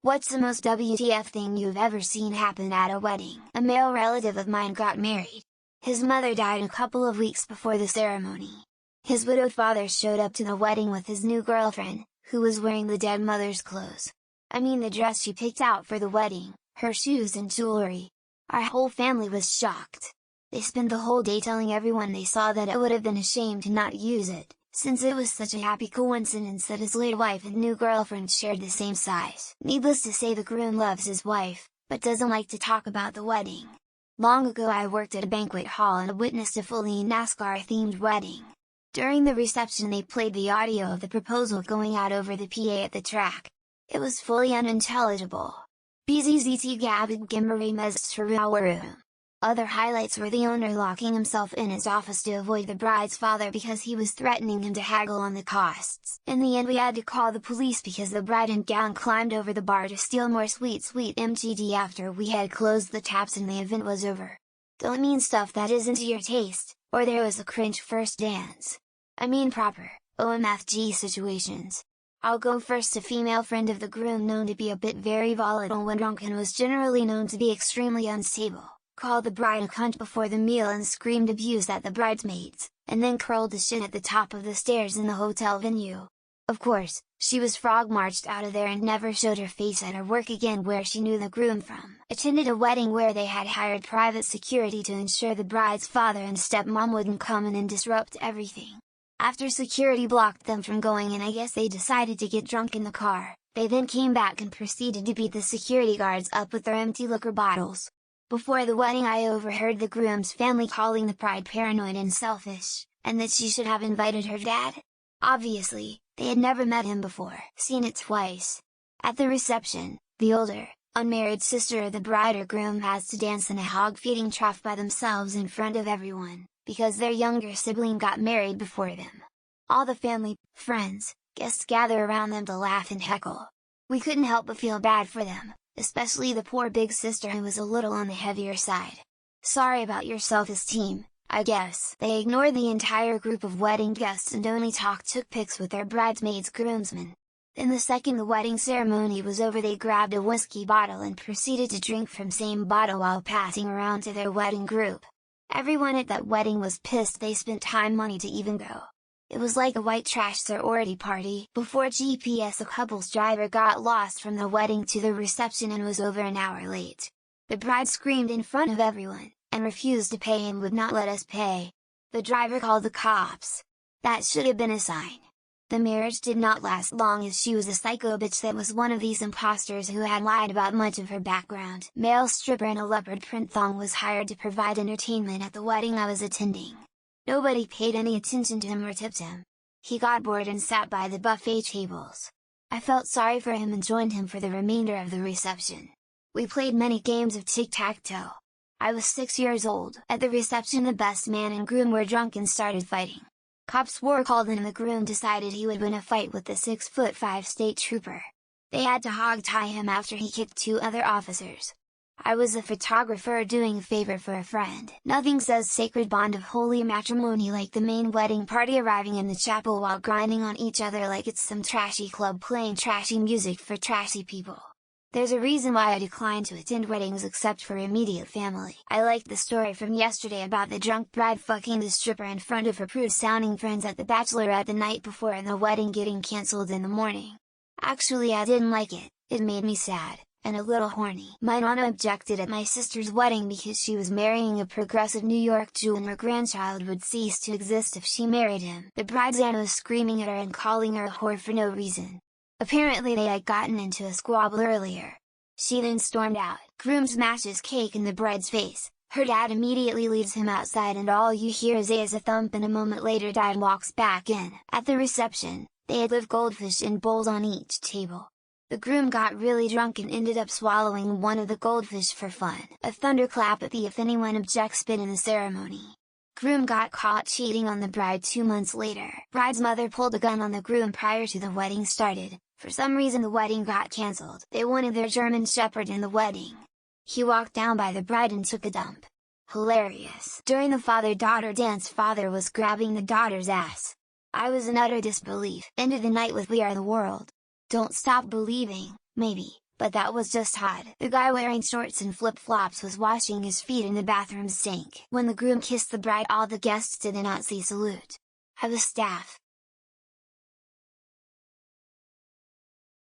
What's the most WTF thing you've ever seen happen at a wedding? A male relative of mine got married. His mother died a couple of weeks before the ceremony. His widowed father showed up to the wedding with his new girlfriend, who was wearing the dead mother's clothes. I mean the dress she picked out for the wedding, her shoes and jewelry. Our whole family was shocked. They spent the whole day telling everyone they saw that it would have been a shame to not use it, since it was such a happy coincidence that his late wife and new girlfriend shared the same size. Needless to say, the groom loves his wife, but doesn't like to talk about the wedding. Long ago I worked at a banquet hall and witnessed a fully NASCAR-themed wedding. During the reception they played the audio of the proposal going out over the PA at the track. It was fully unintelligible. BZZT Gabid Gimbari Meztruawaru. Other highlights were the owner locking himself in his office to avoid the bride's father because he was threatening him to haggle on the costs. In the end we had to call the police because the bride in gown climbed over the bar to steal more sweet MTD after we had closed the taps and the event was over. Don't mean stuff that isn't to your taste, or there was a cringe first dance. I mean proper, OMFG situations. I'll go first. A female friend of the groom known to be a bit very volatile when drunk and was generally known to be extremely unstable, called the bride a cunt before the meal and screamed abuse at the bridesmaids, and then curled a shit at the top of the stairs in the hotel venue. Of course, she was frog marched out of there and never showed her face at her work again where she knew the groom from. Attended a wedding where they had hired private security to ensure the bride's father and stepmom wouldn't come in and disrupt everything. After security blocked them from going in, I guess they decided to get drunk in the car. They then came back and proceeded to beat the security guards up with their empty liquor bottles. Before the wedding I overheard the groom's family calling the bride paranoid and selfish, and that she should have invited her dad. Obviously, they had never met him before, seen it twice. At the reception, the older, unmarried sister of the bride or groom has to dance in a hog-feeding trough by themselves in front of everyone, because their younger sibling got married before them. All the family, friends, guests gather around them to laugh and heckle. We couldn't help but feel bad for them, especially the poor big sister who was a little on the heavier side. Sorry about your self-esteem, I guess. They ignored the entire group of wedding guests and only took pics with their bridesmaids' groomsmen. Then the second the wedding ceremony was over they grabbed a whiskey bottle and proceeded to drink from same bottle while passing around to their wedding group. Everyone at that wedding was pissed they spent time money to even go. It was like a white trash sorority party. Before GPS, a couple's driver got lost from the wedding to the reception and was over an hour late. The bride screamed in front of everyone, and refused to pay and would not let us pay. The driver called the cops. That should have been a sign. The marriage did not last long as she was a psycho bitch that was one of these imposters who had lied about much of her background. Male stripper in a leopard print thong was hired to provide entertainment at the wedding I was attending. Nobody paid any attention to him or tipped him. He got bored and sat by the buffet tables. I felt sorry for him and joined him for the remainder of the reception. We played many games of tic-tac-toe. I was 6 years old. At the reception the best man and groom were drunk and started fighting. Cops were called and the groom decided he would win a fight with the 6'5" state trooper. They had to hog-tie him after he kicked 2 other officers. I was a photographer doing a favor for a friend. Nothing says sacred bond of holy matrimony like the main wedding party arriving in the chapel while grinding on each other like it's some trashy club playing trashy music for trashy people. There's a reason why I decline to attend weddings except for immediate family. I liked the story from yesterday about the drunk bride fucking the stripper in front of her prude-sounding friends at the bachelorette the night before and the wedding getting cancelled in the morning. Actually I didn't like it, it made me sad, and a little horny. My nonna objected at my sister's wedding because she was marrying a progressive New York Jew and her grandchild would cease to exist if she married him. The bride's aunt was screaming at her and calling her a whore for no reason. Apparently they had gotten into a squabble earlier. She then stormed out. Groom smashes cake in the bride's face, her dad immediately leads him outside and all you hear is a thump and a moment later dad walks back in. At the reception, they had live goldfish in bowls on each table. The groom got really drunk and ended up swallowing one of the goldfish for fun. A thunderclap at the if anyone objects bit in the ceremony. Groom got caught cheating on the bride 2 months later. Bride's mother pulled a gun on the groom prior to the wedding started. For some reason the wedding got cancelled. They wanted their German Shepherd in the wedding. He walked down by the bride and took a dump. Hilarious. During the father-daughter dance father was grabbing the daughter's ass. I was in utter disbelief. Ended the night with We Are the World. Don't stop believing, maybe, But that was just hot. The guy wearing shorts and flip-flops was washing his feet in the bathroom sink. When the groom kissed the bride, all the guests did a Nazi salute. I was staff.